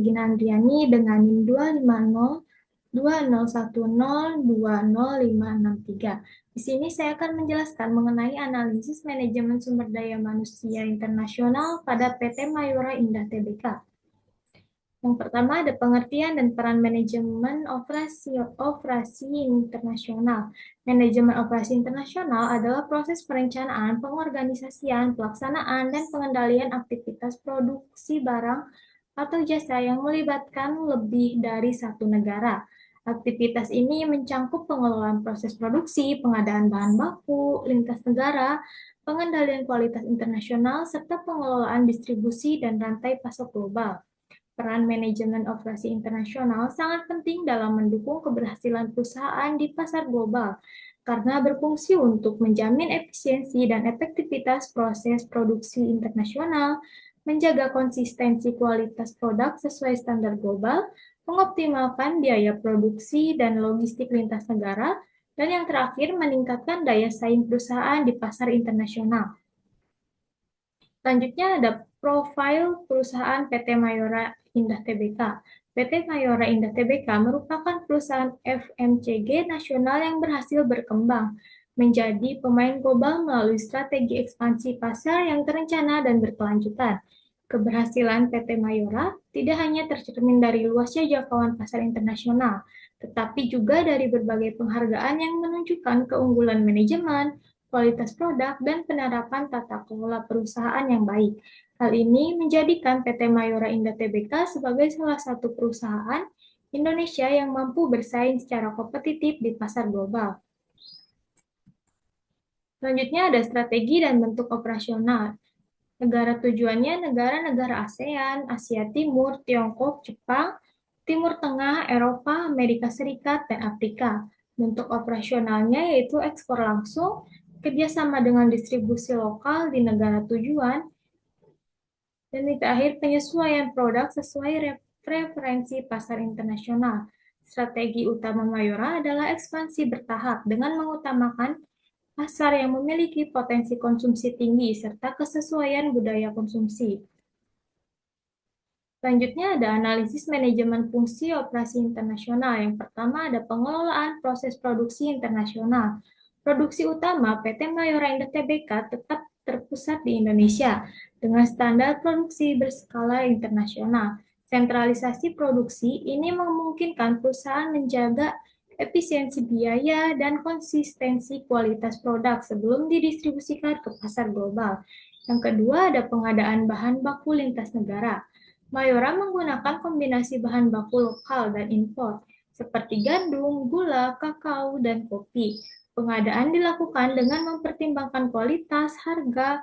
Ginandriani dengan NIM 2502010206563. Di sini saya akan menjelaskan mengenai analisis manajemen sumber daya manusia internasional pada PT Mayora Indah Tbk. Yang pertama ada pengertian dan peran manajemen operasi internasional. Manajemen operasi internasional adalah proses perencanaan, pengorganisasian, pelaksanaan, dan pengendalian aktivitas produksi barang atau jasa yang melibatkan lebih dari satu negara. Aktivitas ini mencangkup pengelolaan proses produksi, pengadaan bahan baku, lintas negara, pengendalian kualitas internasional, serta pengelolaan distribusi dan rantai pasok global. Peran manajemen operasi internasional sangat penting dalam mendukung keberhasilan perusahaan di pasar global karena berfungsi untuk menjamin efisiensi dan efektivitas proses produksi internasional, menjaga konsistensi kualitas produk sesuai standar global, mengoptimalkan biaya produksi dan logistik lintas negara, dan yang terakhir meningkatkan daya saing perusahaan di pasar internasional. Selanjutnya ada profil perusahaan PT Mayora Indah Tbk. PT Mayora Indah Tbk merupakan perusahaan FMCG nasional yang berhasil berkembang menjadi pemain global melalui strategi ekspansi pasar yang terencana dan berkelanjutan. Keberhasilan PT Mayora tidak hanya tercermin dari luasnya jangkauan pasar internasional, tetapi juga dari berbagai penghargaan yang menunjukkan keunggulan manajemen, kualitas produk, dan penerapan tata kelola perusahaan yang baik. Hal ini menjadikan PT Mayora Indah Tbk sebagai salah satu perusahaan Indonesia yang mampu bersaing secara kompetitif di pasar global. Selanjutnya ada strategi dan bentuk operasional. Negara tujuannya negara-negara ASEAN, Asia Timur, Tiongkok, Jepang, Timur Tengah, Eropa, Amerika Serikat, dan Afrika. Bentuk operasionalnya yaitu ekspor langsung, kerjasama dengan distribusi lokal di negara tujuan, dan di terakhir penyesuaian produk sesuai preferensi pasar internasional. Strategi utama Mayora adalah ekspansi bertahap dengan mengutamakan pasar yang memiliki potensi konsumsi tinggi serta kesesuaian budaya konsumsi. Selanjutnya ada analisis manajemen fungsi operasi internasional. Yang pertama ada pengelolaan proses produksi internasional. Produksi utama PT Mayora Indah Tbk tetap terpusat di Indonesia dengan standar produksi berskala internasional. Sentralisasi produksi ini memungkinkan perusahaan menjaga efisiensi biaya dan konsistensi kualitas produk sebelum didistribusikan ke pasar global. Yang kedua ada pengadaan bahan baku lintas negara. Mayora menggunakan kombinasi bahan baku lokal dan impor, seperti gandum, gula, kakao, dan kopi. Pengadaan dilakukan dengan mempertimbangkan kualitas, harga,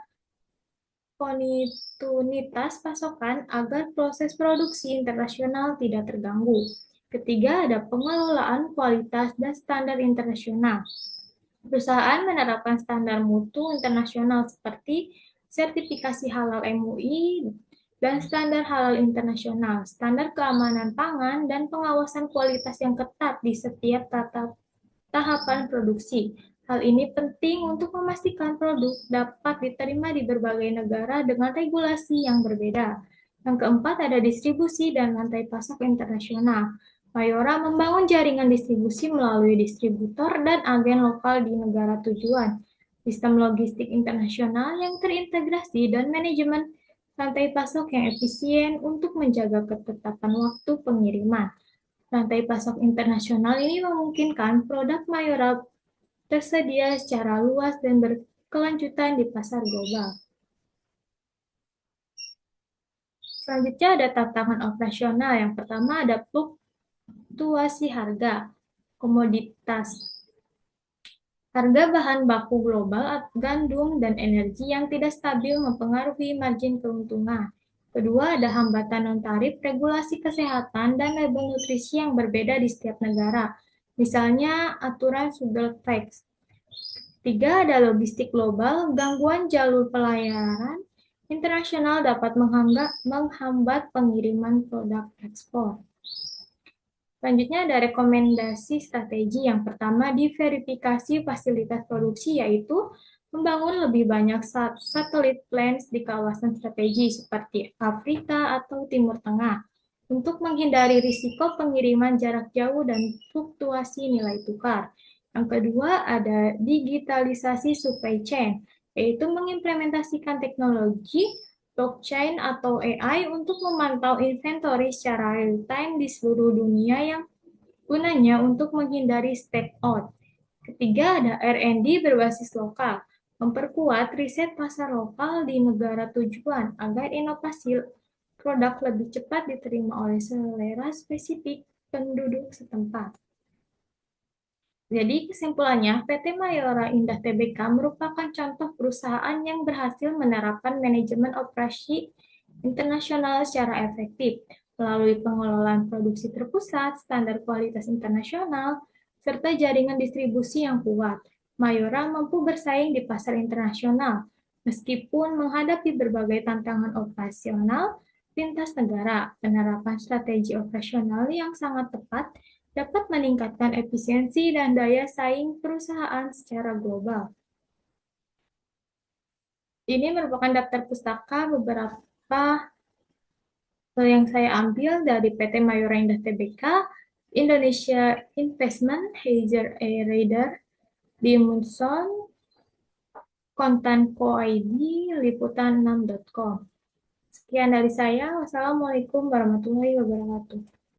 kontinuitas pasokan agar proses produksi internasional tidak terganggu. Ketiga, ada pengelolaan kualitas dan standar internasional. Perusahaan menerapkan standar mutu internasional seperti sertifikasi halal MUI dan standar halal internasional, standar keamanan pangan, dan pengawasan kualitas yang ketat di setiap tahapan produksi. Hal ini penting untuk memastikan produk dapat diterima di berbagai negara dengan regulasi yang berbeda. Yang keempat ada distribusi dan rantai pasok internasional. Mayora membangun jaringan distribusi melalui distributor dan agen lokal di negara tujuan, sistem logistik internasional yang terintegrasi, dan manajemen rantai pasok yang efisien untuk menjaga ketetapan waktu pengiriman. Rantai pasok internasional ini memungkinkan produk Mayora tersedia secara luas dan berkelanjutan di pasar global. Selanjutnya ada tantangan operasional. Yang pertama ada fluktuasi harga komoditas. Harga bahan baku global, gandum, dan energi yang tidak stabil mempengaruhi margin keuntungan. Kedua, ada hambatan non-tarif, regulasi kesehatan, dan label nutrisi yang berbeda di setiap negara. Misalnya, aturan sugar tax. Tiga, ada logistik global, gangguan jalur pelayaran internasional dapat menghambat pengiriman produk ekspor. Selanjutnya ada rekomendasi strategi. Yang pertama, diverifikasi fasilitas produksi, yaitu membangun lebih banyak satelit plants di kawasan strategi seperti Afrika atau Timur Tengah. untuk menghindari risiko pengiriman jarak jauh dan fluktuasi nilai tukar. Yang kedua ada digitalisasi supply chain, yaitu mengimplementasikan teknologi blockchain atau AI untuk memantau inventory secara real-time di seluruh dunia yang gunanya untuk menghindari step out. Ketiga ada R&D berbasis lokal, memperkuat riset pasar lokal di negara tujuan agar inovasi produk lebih cepat diterima oleh selera spesifik penduduk setempat. Jadi kesimpulannya, PT Mayora Indah Tbk merupakan contoh perusahaan yang berhasil menerapkan manajemen operasi internasional secara efektif melalui pengelolaan produksi terpusat, standar kualitas internasional, serta jaringan distribusi yang kuat. Mayora mampu bersaing di pasar internasional meskipun menghadapi berbagai tantangan operasional lintas negara. Penerapan strategi operasional yang sangat tepat dapat meningkatkan efisiensi dan daya saing perusahaan secara global. Ini merupakan daftar pustaka beberapa yang saya ambil dari PT Mayora Indah Tbk, Indonesia Investment, Heizer Reader, Munson, Kontan.co ID, liputan6.com. Sekian dari saya. Wassalamualaikum warahmatullahi wabarakatuh.